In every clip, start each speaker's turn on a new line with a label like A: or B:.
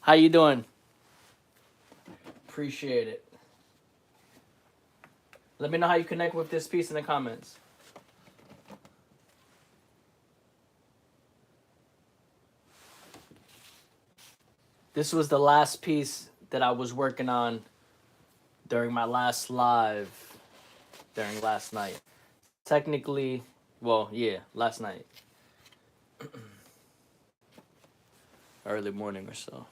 A: How you doing? Appreciate it. Let me know how you connect with this piece in the comments. This was the last piece that I was working on during my last live during last night. Technically, well, yeah, last night. Early morning or so.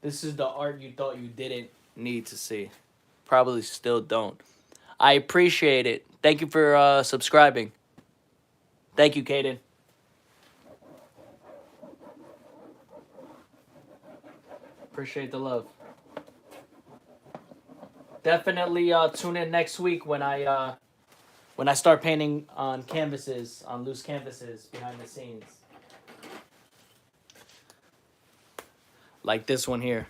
A: This is the art you thought you didn't need to see. Probably still don't. I appreciate it. Thank you for subscribing. Thank you, Kaden. Appreciate the love. Definitely tune in next week when I start painting on canvases, on loose canvases behind the scenes. Like this one here.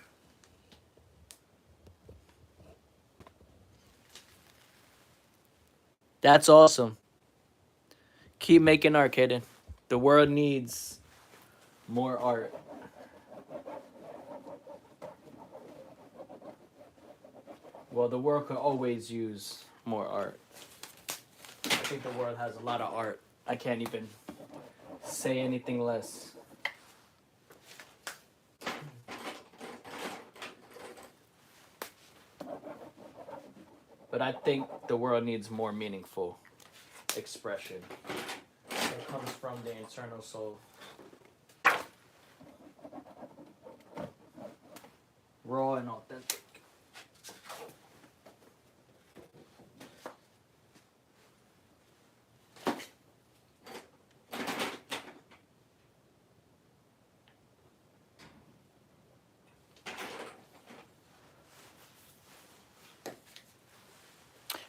A: That's awesome. Keep making art, Kaden. The world needs more art. Well, the world could always use more art. I think the world has a lot of art. I can't even say anything less. But I think the world needs more meaningful expression that comes from the internal soul. Raw and authentic.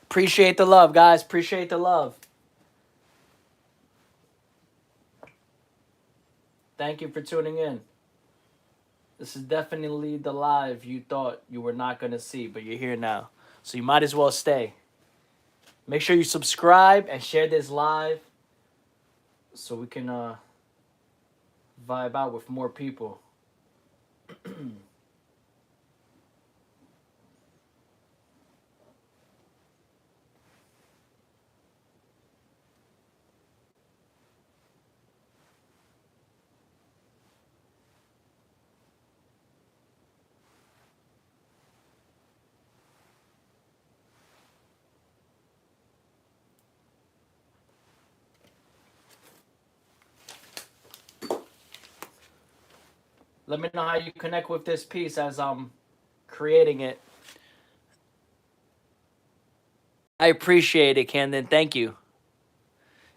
A: Appreciate the love, guys. Appreciate the love. Thank you for tuning in. This is definitely the live you thought you were not going to see, but you're here now. So you might as well stay. Make sure you subscribe and share this live so we can vibe out with more people. Let me know how you connect with this piece as I'm creating it. I appreciate it, Camden. Thank you.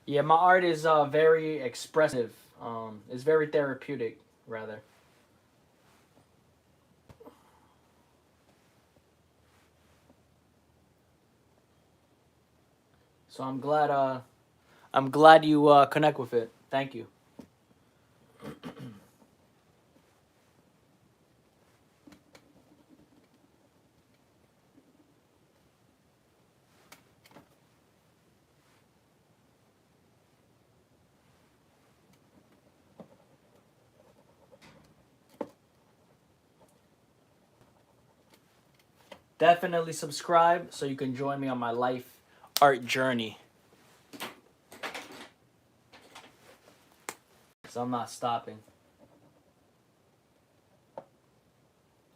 A: Yeah, my art is very expressive. It's very therapeutic, rather. So I'm glad you connect with it. Thank you. Definitely subscribe so you can join me on my life art journey. So I'm not stopping.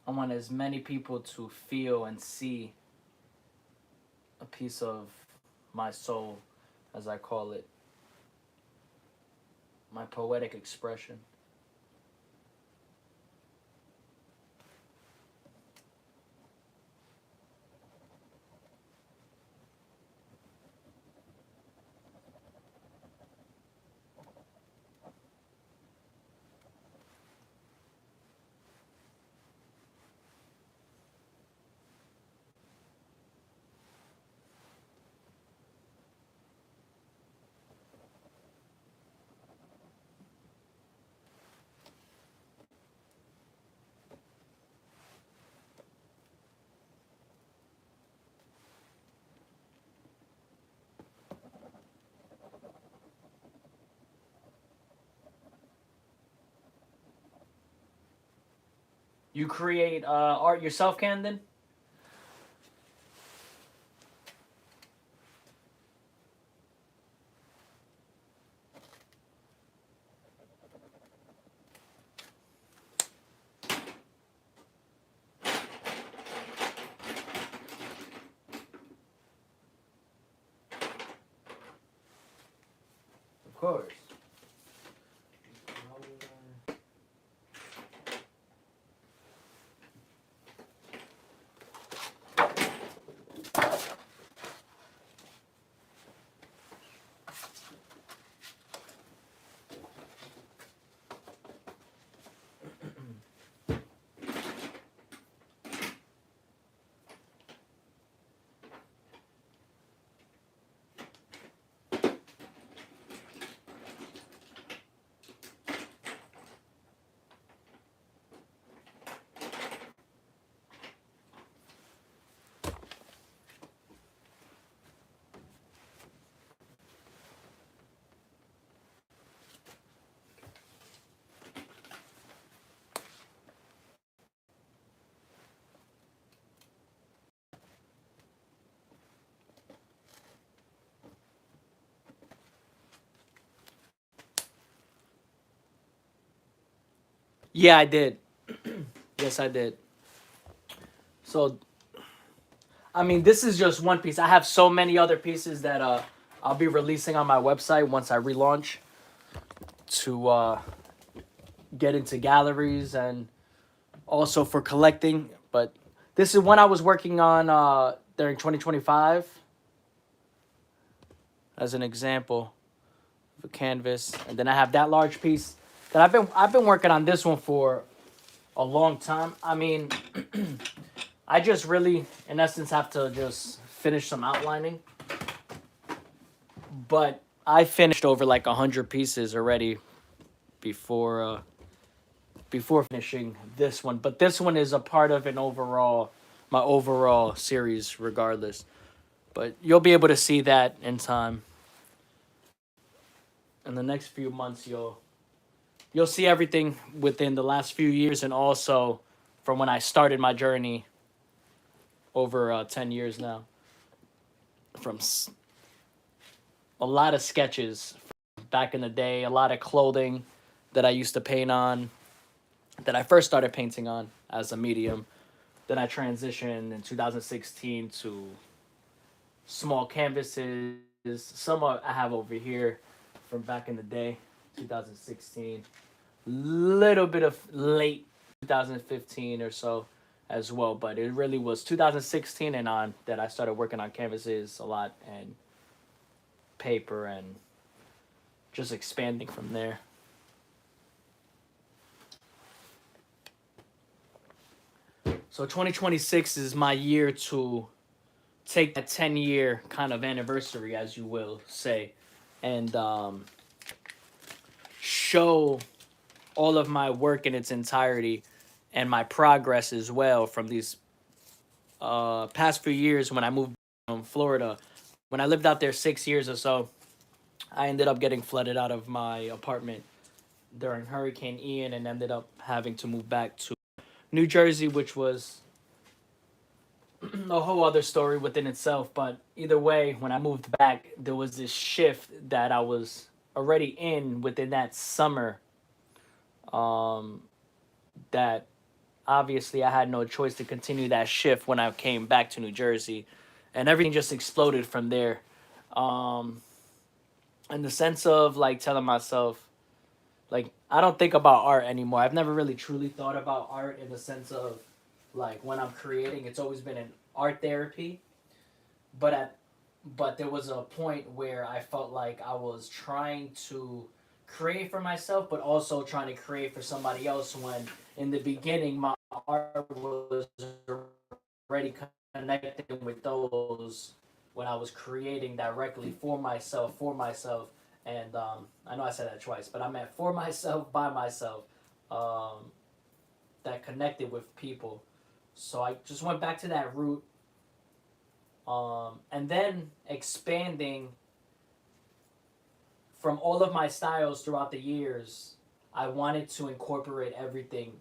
A: I want as many people to feel and see a piece of my soul, as I call it, my poetic expression. You create art yourself, Camden? Of course. Yeah, I did. Yes, I did. So, I mean, this is just one piece. I have so many other pieces that I'll be releasing on my website once I relaunch to get into galleries and also for collecting. But this is one I was working on during 2025 as an example of a canvas, and then I have that large piece that I've been working on this one for a long time. I mean, I just really, in essence, have to just finish some outlining. But I finished over like 100 pieces already before finishing this one. But this one is a part of my overall series, regardless. But you'll be able to see that in time. In the next few months, you'll see everything within the last few years, and also from when I started my journey over 10 years now. From a lot of sketches back in the day, a lot of clothing that I used to paint on, that I first started painting on as a medium. Then I transitioned in 2016 to small canvases. Some I have over here from back in the day, 2016. Little bit of late 2015 or so as well, but it really was 2016 and on that I started working on canvases a lot and paper and just expanding from there. So 2026 is my year to take that 10-year kind of anniversary, as you will say, and show all of my work in its entirety and my progress as well from these past few years when I moved from Florida. When I lived out there 6 years or so, I ended up getting flooded out of my apartment during Hurricane Ian and ended up having to move back to New Jersey, which was a whole other story within itself. But either way, when I moved back, there was this shift that I was already in within that summer, um, that obviously I had no choice to continue that shift when I came back to New Jersey. And everything just exploded from there. Um, in the sense of like telling myself, like, I don't think about art anymore. I've never really truly thought about art in the sense of like when I'm creating, it's always been an art therapy. But but there was a point where I felt like I was trying to create for myself, but also trying to create for somebody else. When in the beginning, my art was already connected with those when I was creating directly for myself, and I know I said that twice, but I meant for myself, by myself, um, that connected with people. So I just went back to that root, and then expanding from all of my styles throughout the years. I wanted to incorporate everything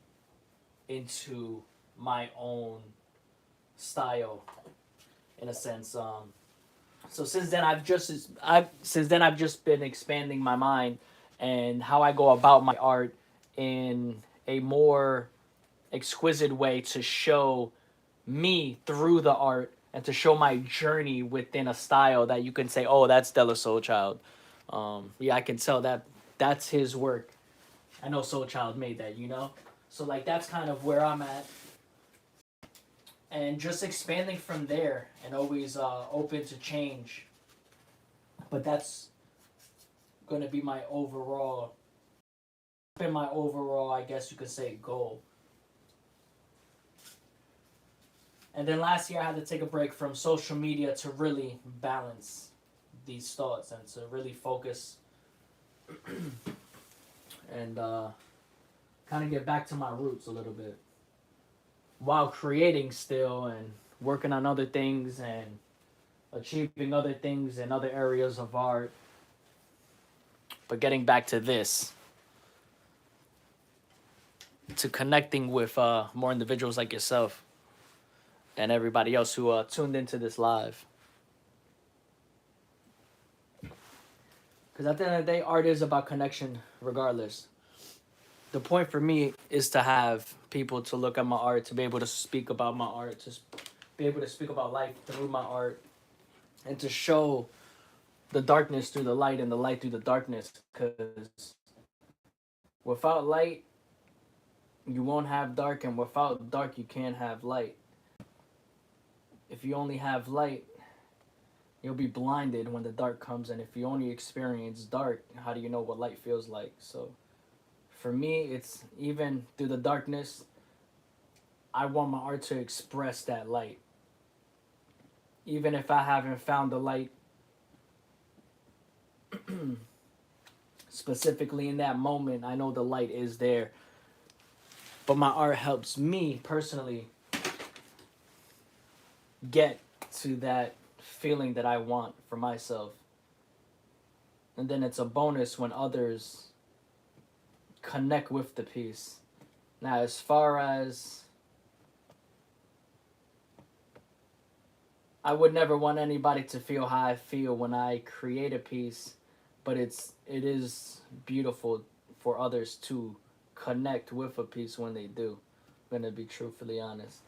A: into my own style in a sense. So since then I've just been expanding my mind and how I go about my art in a more exquisite way to show me through the art and to show my journey within a style that you can say, oh, that's Della Soul Child. Yeah, I can tell that that's his work. I know Soul Child made that, you know? So like that's kind of where I'm at. And just expanding from there and always open to change. But that's gonna be my overall I guess you could say, goal. And then last year I had to take a break from social media to really balance these thoughts and to really focus and kind of get back to my roots a little bit while creating still and working on other things and achieving other things in other areas of art. But getting back to this, to connecting with more individuals like yourself and everybody else who tuned into this live. Because at the end of the day, art is about connection regardless. The point for me is to have people to look at my art, to be able to speak about my art, to be able to speak about life through my art, and to show the darkness through the light and the light through the darkness. Because without light, you won't have dark, and without dark, you can't have light. If you only have light, you'll be blinded when the dark comes, and if you only experience dark, how do you know what light feels like? So for me, it's even through the darkness, I want my art to express that light. Even if I haven't found the light specifically in that moment, I know the light is there. But my art helps me personally get to that feeling that I want for myself. And then it's a bonus when others connect with the piece. Now, as far as I would never want anybody to feel how I feel when I create a piece, but it is beautiful for others to connect with a piece when they do. I'm gonna be truthfully honest.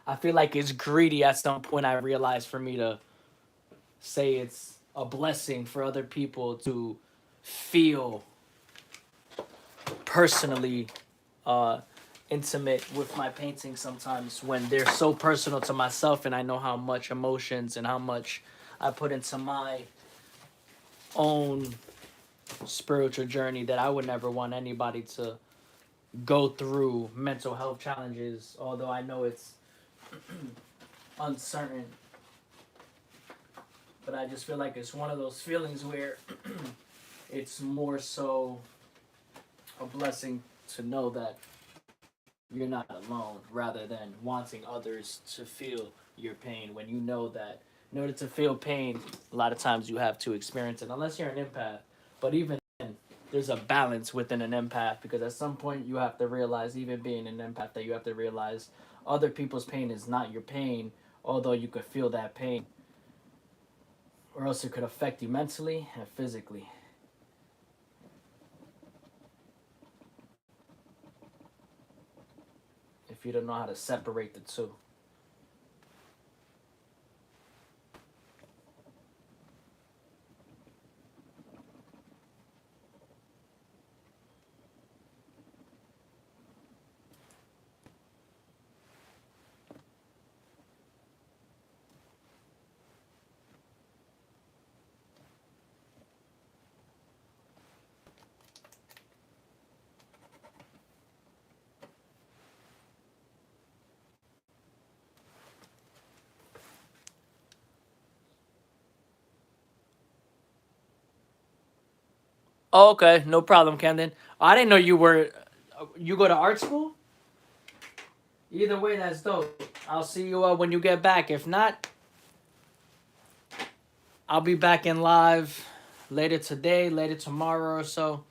A: I feel like it's greedy at some point. I realized for me to say it's a blessing for other people to feel personally intimate with my paintings sometimes when they're so personal to myself, and I know how much emotions and how much I put into my own spiritual journey that I would never want anybody to go through mental health challenges, although I know it's uncertain. But I just feel like it's one of those feelings where it's more so a blessing to know that you're not alone rather than wanting others to feel your pain when you know that in order to feel pain, a lot of times you have to experience it, unless you're an empath. But even then, there's a balance within an empath because at some point you have to realize, even being an empath, that you have to realize other people's pain is not your pain, although you could feel that pain. Or else it could affect you mentally and physically. If you don't know how to separate the two. Oh, okay, no problem, Camden. I didn't know you were. You go to art school? Either way, that's dope. I'll see you when you get back. If not, I'll be back in live later today, later tomorrow or so.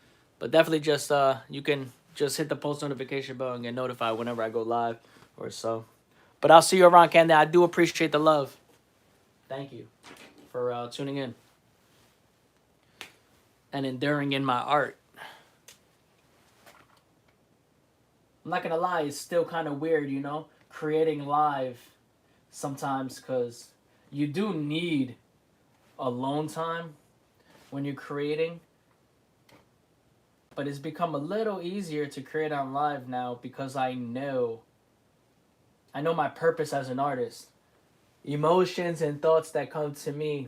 A: But definitely just you can just hit the post notification bell and get notified whenever I go live or so. But I'll see you around, Camden. I do appreciate the love. Thank you for tuning in and enduring in my art. I'm not gonna lie, it's still kind of weird, you know, creating live sometimes, because you do need alone time when you're creating. But it's become a little easier to create on live now because I know my purpose as an artist. Emotions and thoughts that come to me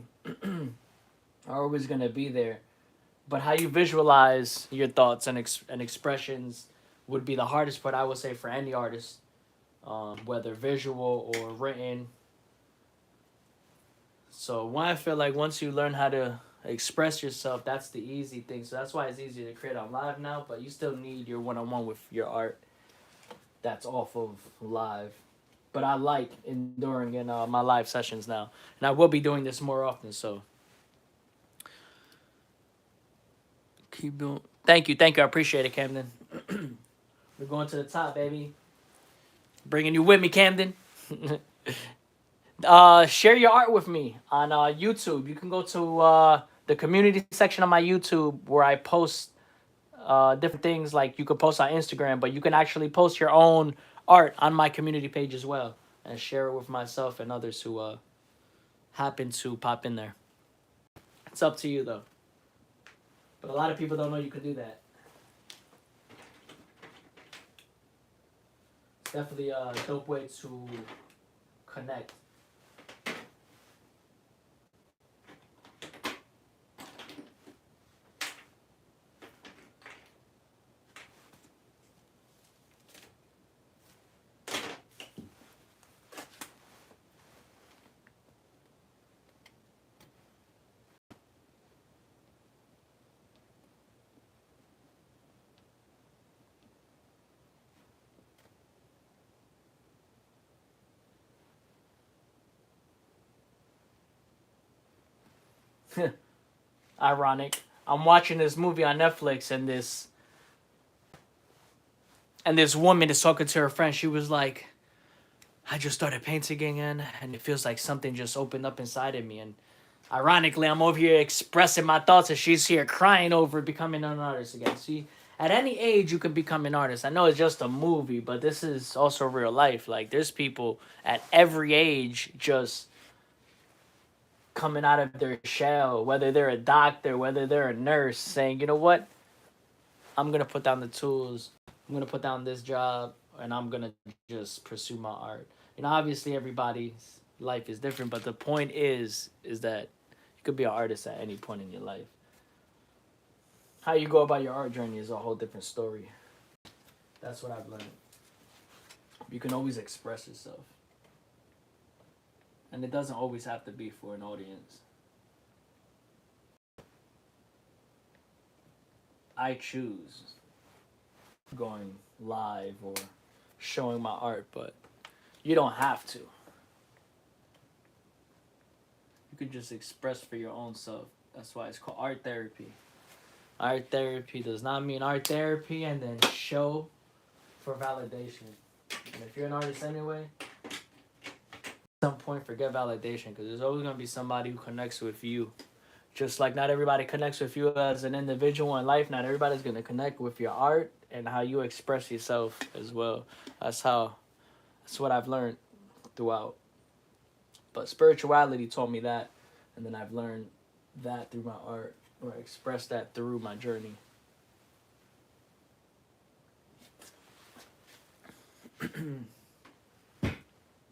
A: are always gonna be there. But how you visualize your thoughts and expressions would be the hardest part, I would say, for any artist, whether visual or written. So I feel like once you learn how to express yourself, that's the easy thing. So that's why it's easier to create on live now, but you still need your one-on-one with your art that's off of live. But I like enduring in my live sessions now. And I will be doing this more often, so keep doing. Thank you. I appreciate it, Camden. We're going to the top, baby. Bringing you with me, Camden. Share your art with me on YouTube. You can go to the community section of my YouTube where I post different things. Like you could post on Instagram, but you can actually post your own art on my community page as well and share it with myself and others who happen to pop in there. It's up to you though. But a lot of people don't know you can do that. It's definitely a dope way to connect. Ironic. I'm watching this movie on Netflix, and this woman is talking to her friend. She was like, I just started painting again, and it feels like something just opened up inside of me. And ironically, I'm over here expressing my thoughts, and she's here crying over becoming an artist again. See, at any age, you can become an artist. I know it's just a movie, but this is also real life. Like, there's people at every age just coming out of their shell, whether they're a doctor, whether they're a nurse, saying, you know what, I'm going to put down the tools, I'm going to put down this job, and I'm going to just pursue my art. You know, obviously everybody's life is different, but the point is that you could be an artist at any point in your life. How you go about your art journey is a whole different story. That's what I've learned. You can always express yourself. And it doesn't always have to be for an audience. I choose going live or showing my art, but you don't have to. You could just express for your own self. That's why it's called art therapy. Art therapy does not mean art therapy and then show for validation. And if you're an artist anyway, at some point forget validation, because there's always going to be somebody who connects with you. Just like not everybody connects with you as an individual in life, not everybody's going to connect with your art and how you express yourself as well. That's what I've learned throughout. But spirituality taught me that, and then I've learned that through my art, or expressed that through my journey.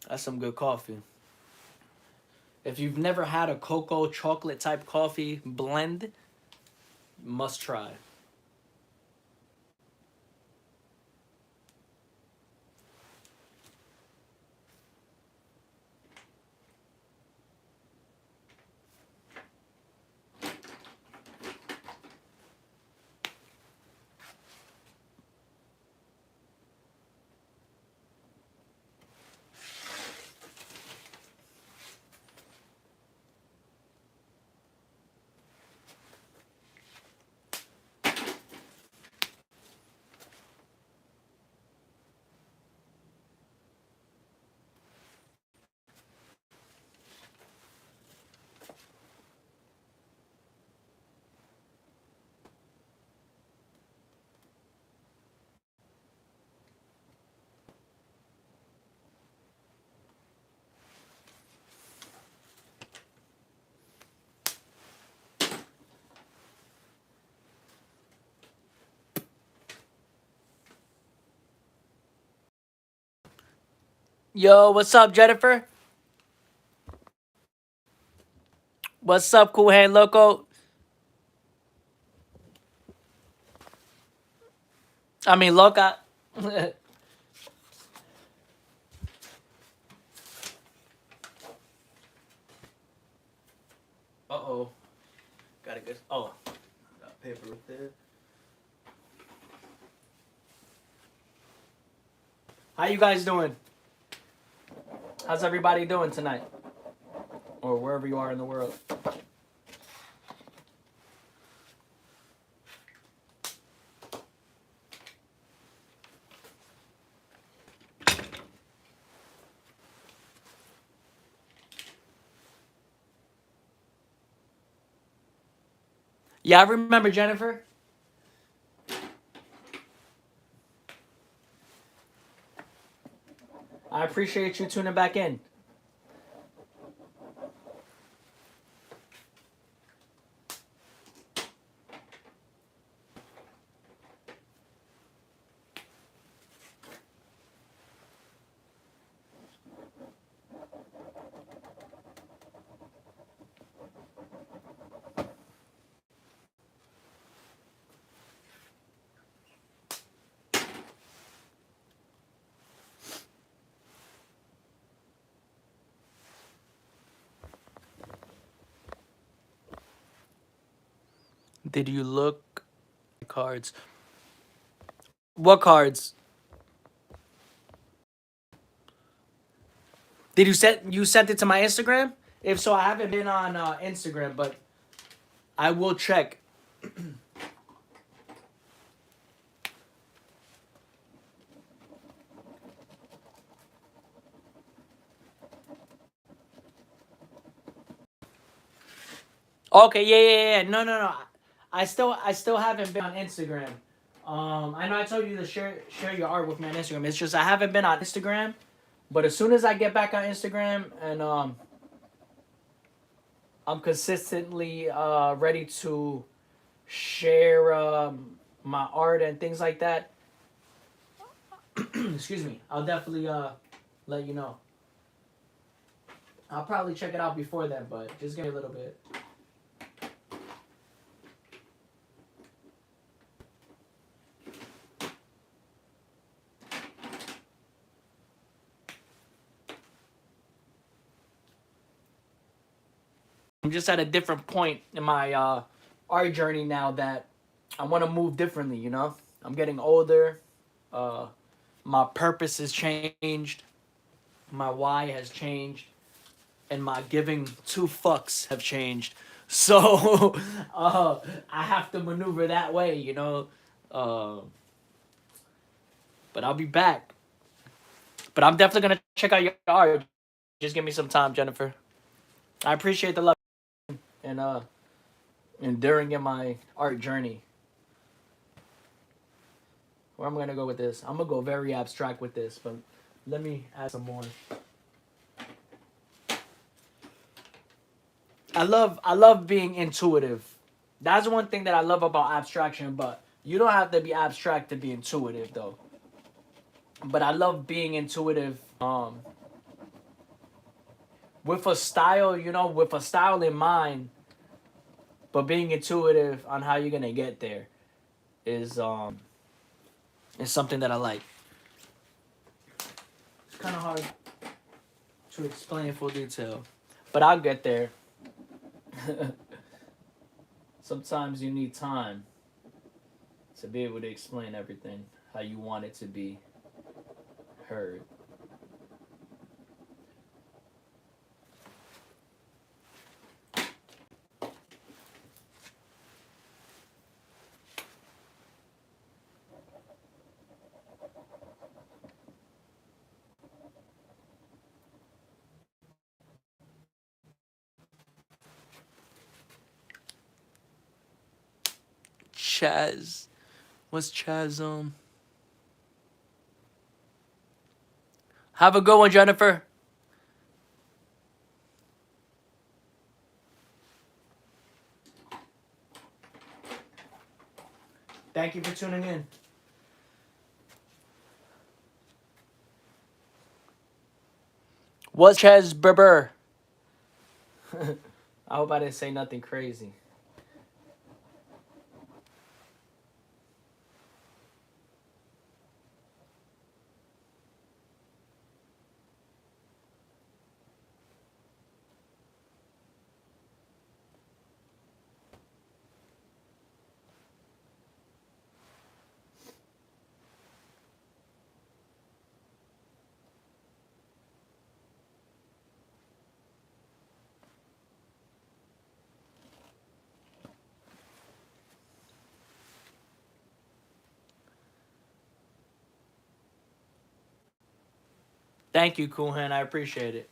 A: That's some good coffee. If you've never had a cocoa chocolate type coffee blend, must try. Yo, what's up, Jennifer? What's up, Cool Hand Loco? I mean, Loca. Uh-oh. Gotta get... Oh. Got paper right there. How you guys doing? How's everybody doing tonight? Or wherever you are in the world. Yeah, I remember Jennifer. I appreciate you tuning back in. Did you look at cards? What cards? Did you sent it to my Instagram? If so, I haven't been on Instagram, but I will check. Okay, yeah. No. I still haven't been on Instagram. I know I told you to share your art with me on Instagram. It's just I haven't been on Instagram, but as soon as I get back on Instagram and I'm consistently ready to share my art and things like that. Excuse me. I'll definitely let you know. I'll probably check it out before then, but just give me a little bit. I'm just at a different point in my art journey now that I want to move differently, you know? I'm getting older. Uh, my purpose has changed. My why has changed. And my giving two fucks have changed. So I have to maneuver that way, you know? Uh, but I'll be back. But I'm definitely going to check out your art. Just give me some time, Jennifer. I appreciate the love and enduring in my art journey. Where I'm gonna go with this? I'm gonna go very abstract with this, but let me add some more. I love being intuitive. That's one thing that I love about abstraction, but you don't have to be abstract to be intuitive though. But I love being intuitive with a style, you know, with a style in mind, but being intuitive on how you're gonna get there is something that I like. It's kind of hard to explain in full detail, but I'll get there. Sometimes you need time to be able to explain everything how you want it to be heard. Chaz. What's Chaz? Have a good one, Jennifer. Thank you for tuning in. What's Ches Berber? I hope I didn't say nothing crazy. Thank you, Kuhan. I appreciate it.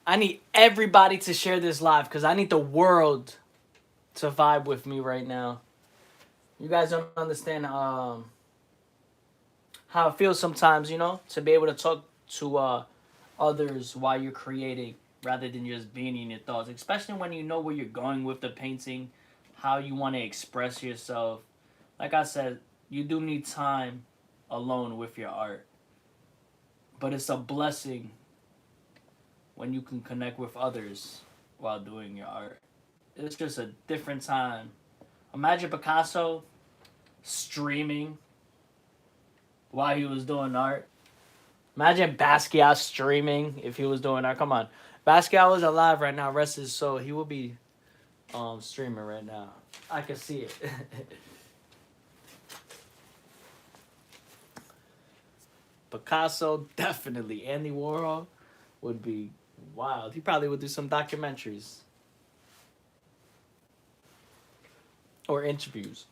A: I need everybody to share this live because I need the world to vibe with me right now. You guys don't understand how it feels sometimes, to be able to talk to others while you're creating rather than just being in your thoughts, especially when you know where you're going with the painting, how you want to express yourself. Like I said, you do need time alone with your art, but it's a blessing when you can connect with others while doing your art. It's just a different time. Imagine Picasso streaming while he was doing art. Imagine Basquiat streaming if he was doing art. Come on. Basquiat was alive right now, rest his soul. He will be streaming right now. I can see it. Picasso, definitely. Andy Warhol would be wild. He probably would do some documentaries or interviews.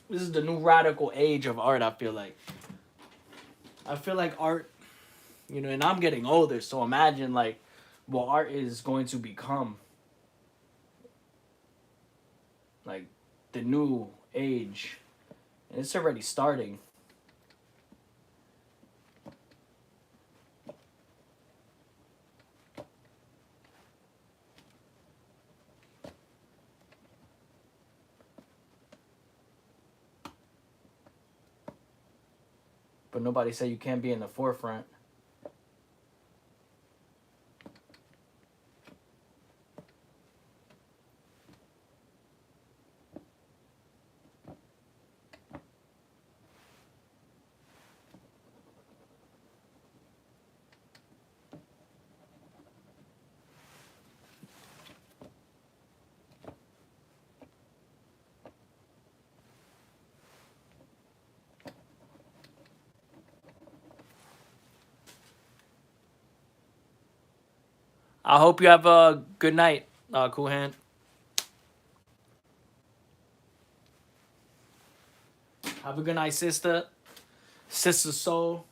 A: This is the new radical age of art, I feel like. I feel like art, and I'm getting older, so imagine like what art is going to become. Like the new age. And it's already starting. But nobody said you can't be in the forefront. I hope you have a good night, Kuhan. Have a good night, sister. Sister Soul.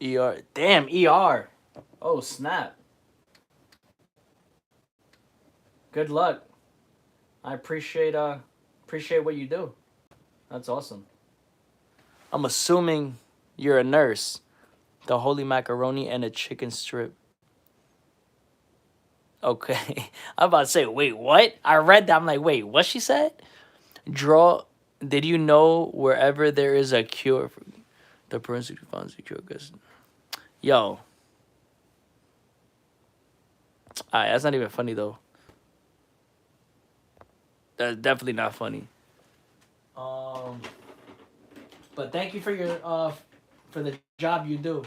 A: ER. Damn, ER. Oh, snap. Good luck. I appreciate what you do. That's awesome. I'm assuming you're a nurse. The holy macaroni and a chicken strip. Okay. I'm about to say, wait, what? I read that. I'm like, wait, what she said? Draw. Did you know wherever there is a cure for the person who finds the cure? Cause, yo, that's not even funny though. That's definitely not funny. Um, but thank you for the job you do.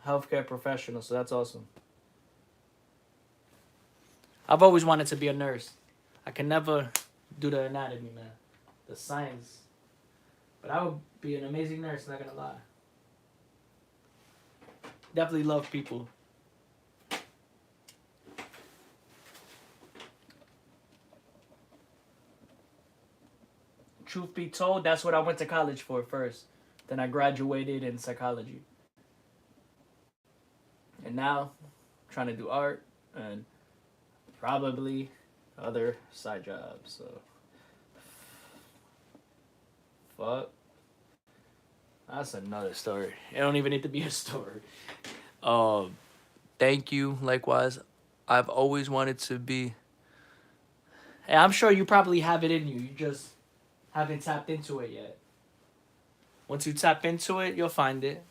A: Healthcare professional. So that's awesome. I've always wanted to be a nurse. I can never do the anatomy, man, the science. But I would be an amazing nurse. Not gonna lie. Definitely love people. Truth be told, that's what I went to college for first. Then I graduated in psychology. And now I'm trying to do art and probably other side jobs. So fuck. That's another story. It don't even need to be a story. Um, Thank you. Likewise, I've always wanted to be. Hey, I'm sure you probably have it in you. You just haven't tapped into it yet. Once you tap into it, you'll find it.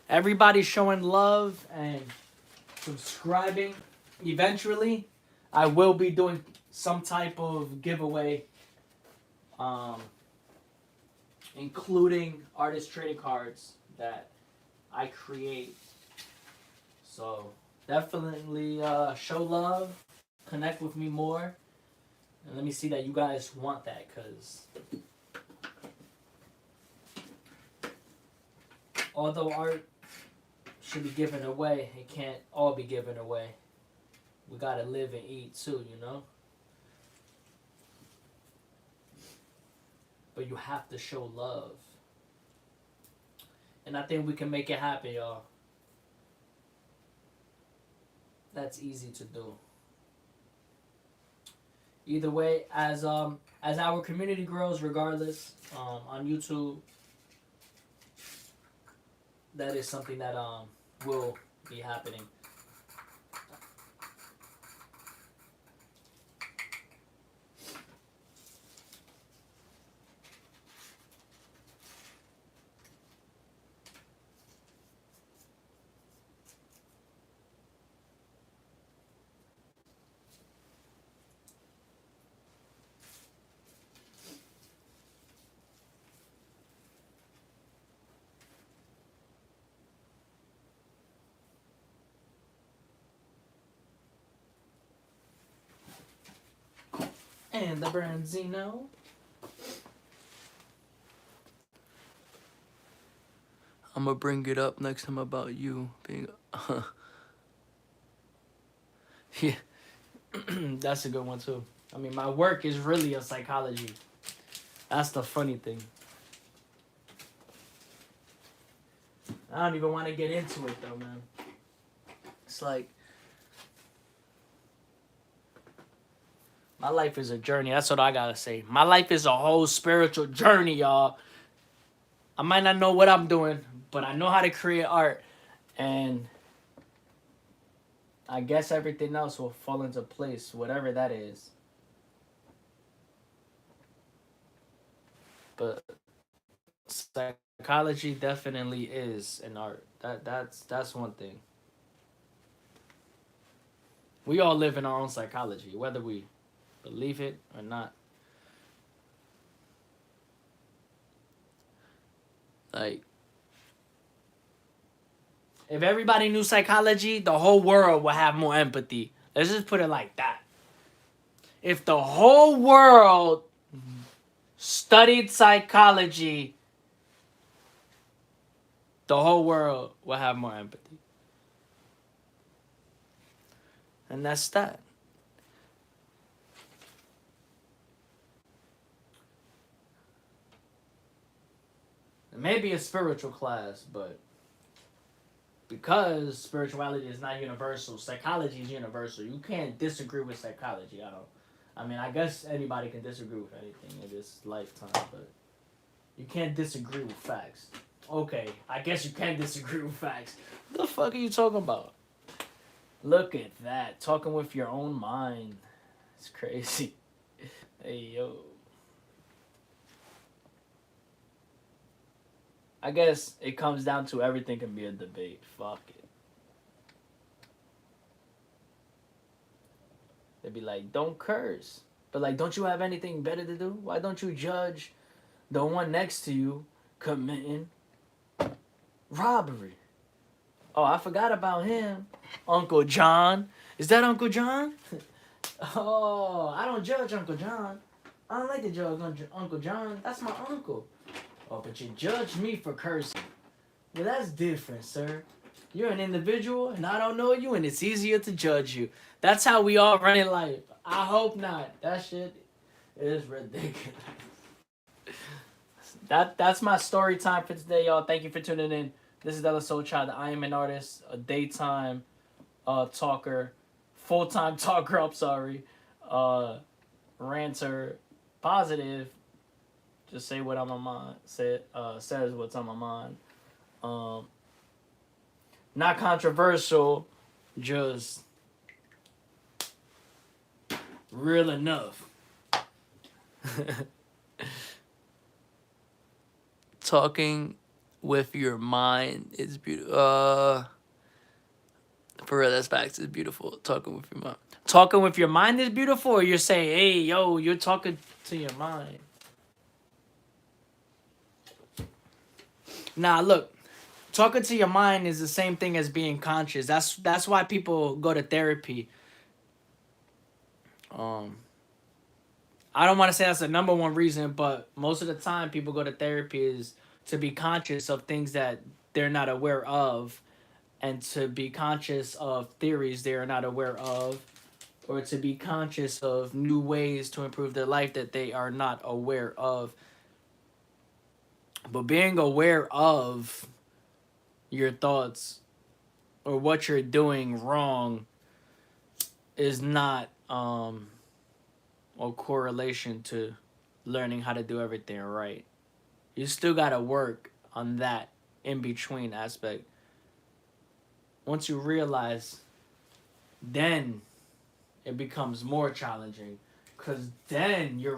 A: Everybody's showing love and subscribing. Eventually, I will be doing some type of giveaway, um, including artist trading cards that I create. So definitely show love, connect with me more, and let me see that you guys want that, because although art should be given away, it can't all be given away. We gotta live and eat too, you know? But you have to show love. And I think we can make it happen, y'all. That's easy to do. Either way, as our community grows, regardless, on YouTube, that is something that will be happening. And the Branzino. I'm gonna bring it up next time about you being. Yeah, that's a good one too. I mean, my work is really a psychology. That's the funny thing. I don't even want to get into it though, man. It's like my life is a journey. That's what I gotta say. My life is a whole spiritual journey, y'all. I might not know what I'm doing, but I know how to create art, and I guess everything else will fall into place, whatever that is. But psychology definitely is an art. That's one thing. We all live in our own psychology, whether we believe it or not. Like, if everybody knew psychology, the whole world would have more empathy. Let's just put it like that. If the whole world studied psychology, the whole world will have more empathy. And that's that. Maybe a spiritual class, but because spirituality is not universal, psychology is universal. You can't disagree with psychology. I don't. I mean, I guess anybody can disagree with anything in this lifetime, but you can't disagree with facts. Okay, I guess you can disagree with facts. What the fuck are you talking about? Look at that. Talking with your own mind. It's crazy. Hey, yo. I guess it comes down to everything can be a debate. Fuck it. They'd be like, don't curse. But like, don't you have anything better to do? Why don't you judge the one next to you committing robbery? Oh, I forgot about him. Uncle John. Is that Uncle John? Oh, I don't judge Uncle John. I don't like to judge Uncle John. That's my uncle. Oh, but you judge me for cursing. Well, that's different, sir. You're an individual, and I don't know you, and it's easier to judge you. That's how we all run in life. I hope not. That shit is ridiculous. That's my story time for today, y'all. Thank you for tuning in. This is Della Soul Child. I am an artist, a daytime talker, full-time talker, I'm sorry, ranter, positive, just say what on my mind, says what's on my mind. Not controversial, just real enough. Talking with your mind is beautiful. For real, that's facts. It's beautiful. Talking with your mind. Talking with your mind is beautiful, or you're saying, hey, yo, you're talking to your mind. Nah, look, talking to your mind is the same thing as being conscious. That's why people go to therapy. I don't want to say that's the number one reason, but most of the time people go to therapy is to be conscious of things that they're not aware of, and to be conscious of theories they are not aware of, or to be conscious of new ways to improve their life that they are not aware of. But being aware of your thoughts or what you're doing wrong is not a correlation to learning how to do everything right. You still got to work on that in between aspect. Once you realize, then it becomes more challenging, because then you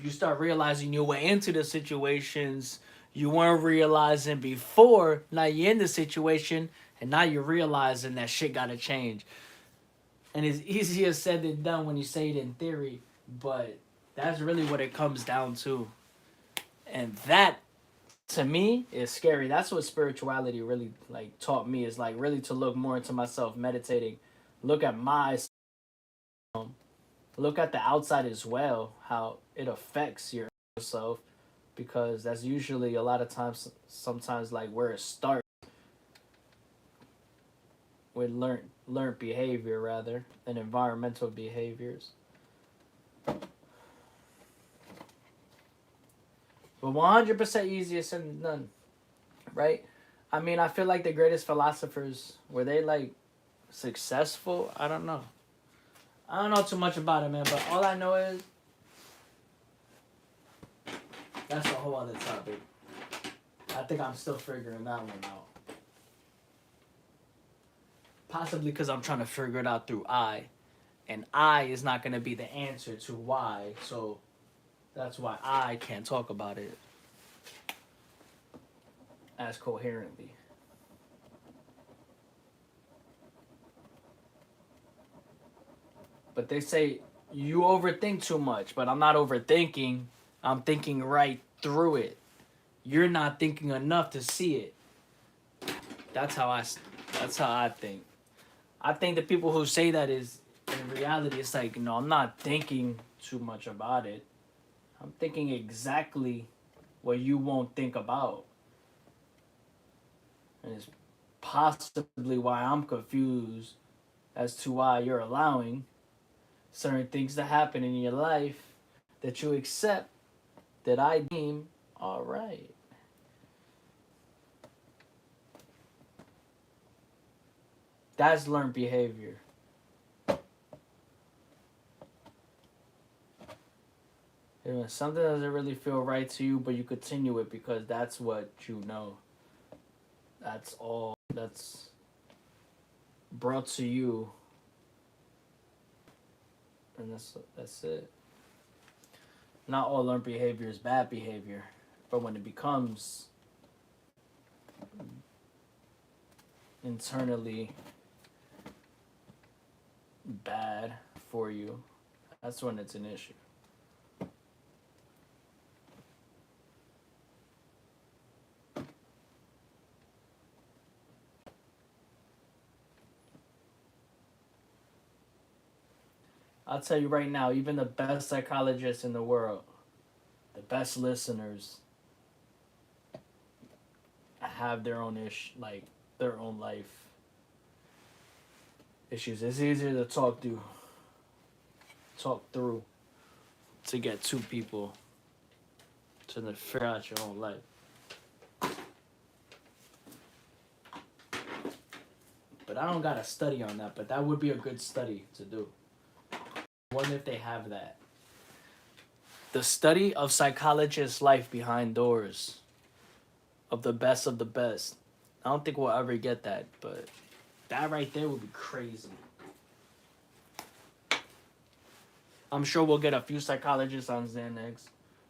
A: start realizing your way into the situations you weren't realizing before. Now you're in the situation, and now you're realizing that shit gotta change. And it's easier said than done when you say it in theory, but that's really what it comes down to. And that, to me, is scary. That's what spirituality really like taught me, is like really to look more into myself, meditating, look at look at the outside as well, how it affects yourself, because that's usually a lot of times, sometimes like where it starts with learned behavior rather than environmental behaviors. But 100% easier said than done, right? I mean, I feel like the greatest philosophers, were they like successful? I don't know. I don't know too much about it, man, but all I know is that's a whole other topic. I think I'm still figuring that one out. Possibly because I'm trying to figure it out through I. And I is not going to be the answer to why. So that's why I can't talk about it as coherently. But they say you overthink too much, but I'm not overthinking. I'm thinking right through it. You're not thinking enough to see it. That's how I think. I think the people who say that is, in reality, it's like, no, I'm not thinking too much about it. I'm thinking exactly what you won't think about. And it's possibly why I'm confused as to why you're allowing certain things to happen in your life that you accept, that I deem All right. That's learned behavior. When something doesn't really feel right to you, but you continue it because that's what you know. That's all that's brought to you, and that's it. Not all learned behavior is bad behavior, but when it becomes internally bad for you, that's when it's an issue. I'll tell you right now, even the best psychologists in the world, the best listeners, have their own like their own life issues. It's easier to talk through, to get two people to figure out your own life. But I don't got a study on that, but that would be a good study to do. I wonder if they have that. The study of psychologists' life behind doors. Of the best of the best. I don't think we'll ever get that, but that right there would be crazy. I'm sure we'll get a few psychologists on Xanax,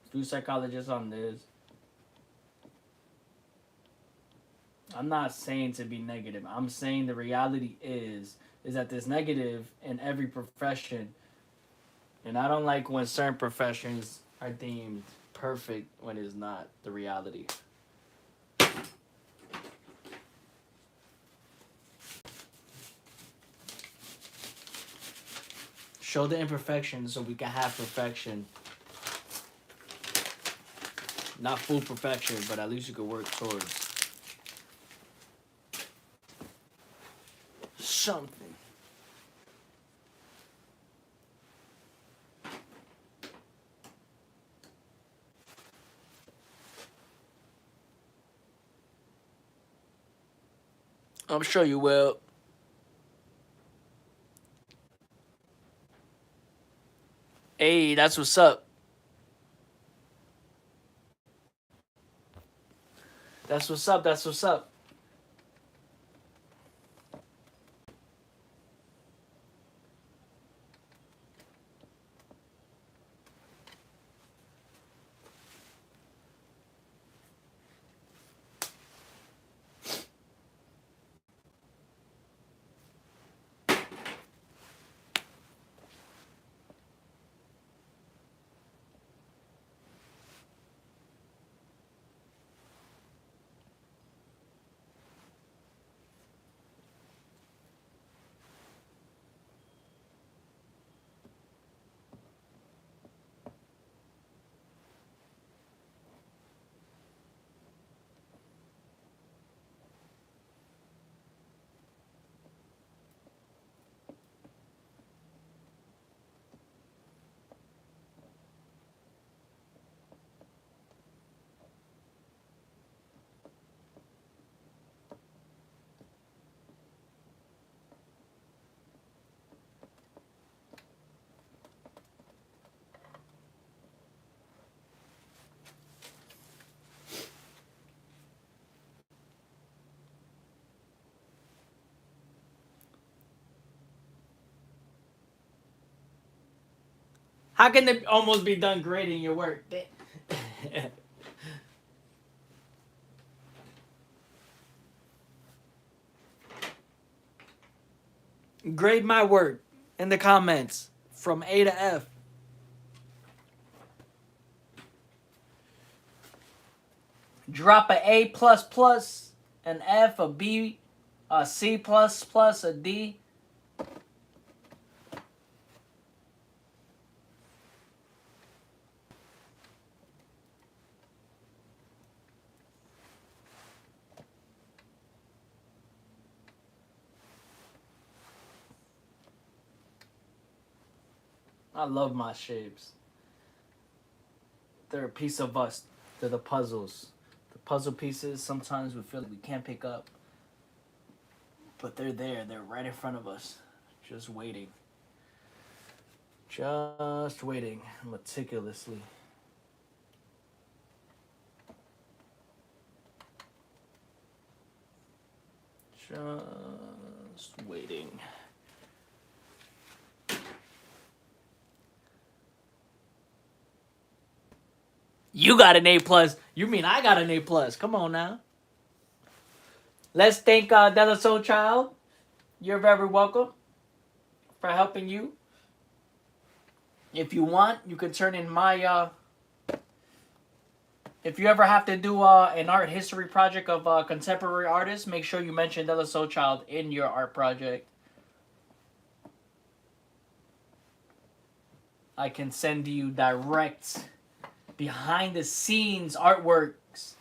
A: a few psychologists on this. I'm not saying to be negative. I'm saying the reality is that there's negative in every profession. And I don't like when certain professions are deemed perfect when it's not the reality. Show the imperfections so we can have perfection. Not full perfection, but at least you can work towards something. I'm sure you will. Hey, that's what's up. That's what's up. That's what's up. How can they almost be done grading your work? Grade my work in the comments from A to F. Drop an A plus plus, an F, a B, a C plus plus, a D. I love my shapes. They're a piece of us. They're the puzzles. The puzzle pieces sometimes we feel like we can't pick up. But they're there. They're right in front of us. Just waiting. Just waiting meticulously. Just waiting. You got an A plus. You mean I got an A plus? Come on now. Let's thank Della Soul Child. You're very welcome for helping you. If you want, you could turn in my. If you ever have to do an art history project of contemporary artists, make sure you mention Della Soul Child in your art project. I can send you direct behind the scenes artworks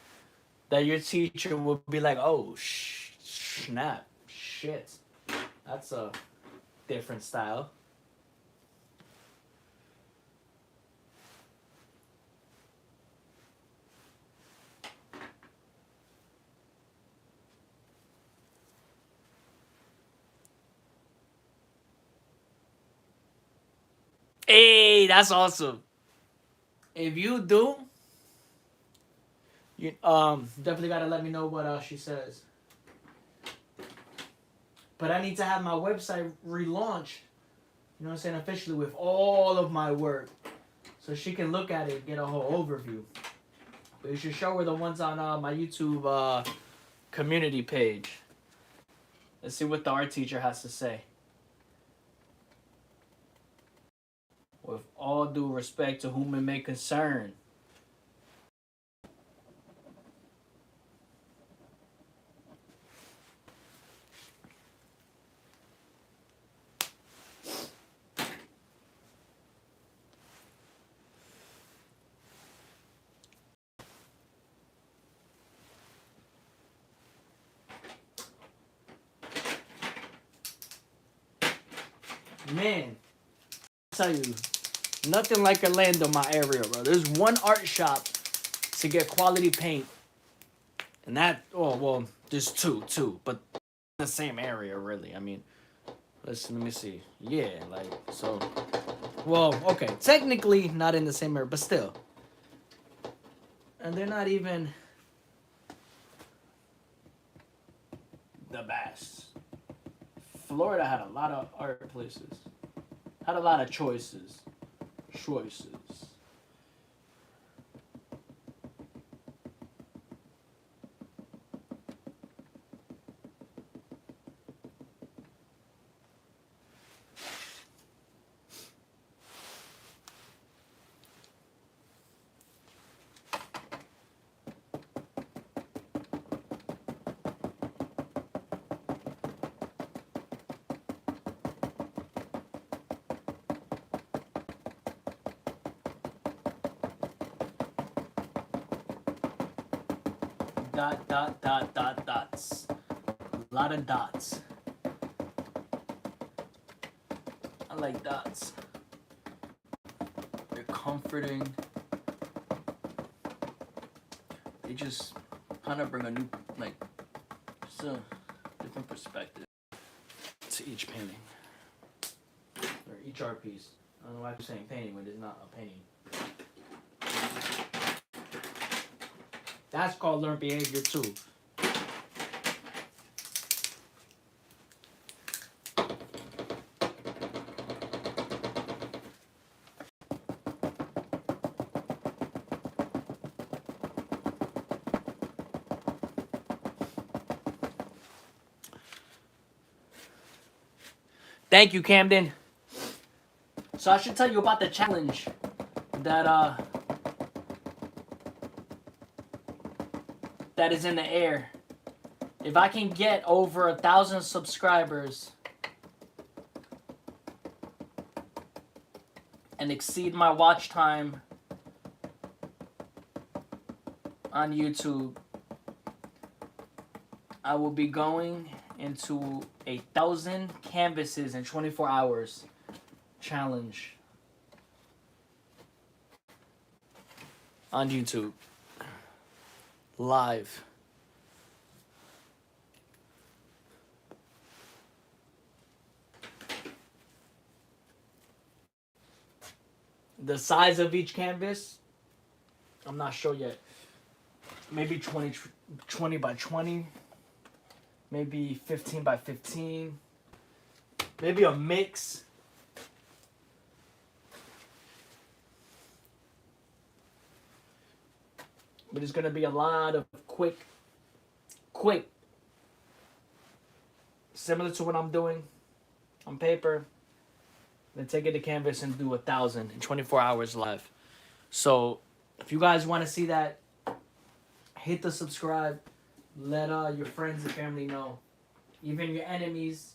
A: that your teacher will be like, oh, snap, shit. That's a different style. Hey, that's awesome. If you do, you definitely gotta let me know what she says. But I need to have my website relaunched, you know what I'm saying, officially with all of my work. So she can look at it and get a whole overview. But you should show her the ones on my YouTube community page. Let's see what the art teacher has to say. With all due respect to whom it may concern. Man, I tell you, nothing like Orlando, my area, bro. There's one art shop to get quality paint. And that, oh, well, there's two, but the same area, really. I mean, let me see. Yeah, like, so, well, okay. Technically not in the same area, but still. And they're not even the best. Florida had a lot of art places. Had a lot of choices. Dots. A lot of dots. I like dots. They're comforting. They just kind of bring a new, like, just a different perspective to each painting. Or each art piece. I don't know why I'm saying painting when it's not a painting. That's called learned behavior too. Thank you, Camden. So I should tell you about the challenge that that is in the air. If I can get over 1,000 subscribers and exceed my watch time on YouTube, I will be going into 1,000 canvases in 24 hours challenge on YouTube. live. The size of each canvas, I'm not sure yet. Maybe 20 by 20. Maybe 15 by 15. Maybe a mix. But it's going to be a lot of quick, similar to what I'm doing on paper. Then take it to canvas and do 1,000 in 24 hours live. So if you guys want to see that, hit the subscribe. Let your friends and family know. Even your enemies,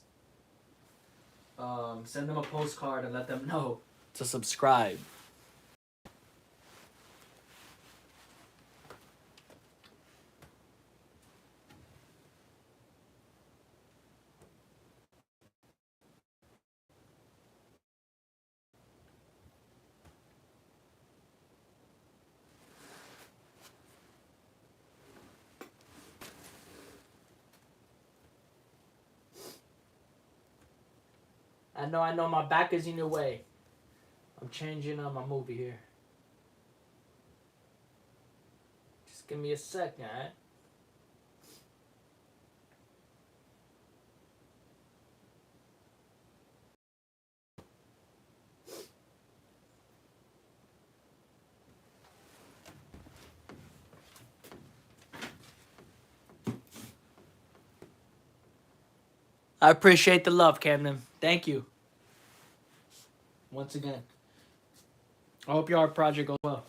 A: send them a postcard and let them know to subscribe. I know, my back is in your way. I'm changing my movie here. Just give me a second, alright? I appreciate the love, Camden. Thank you. Once again. I hope your art project goes well.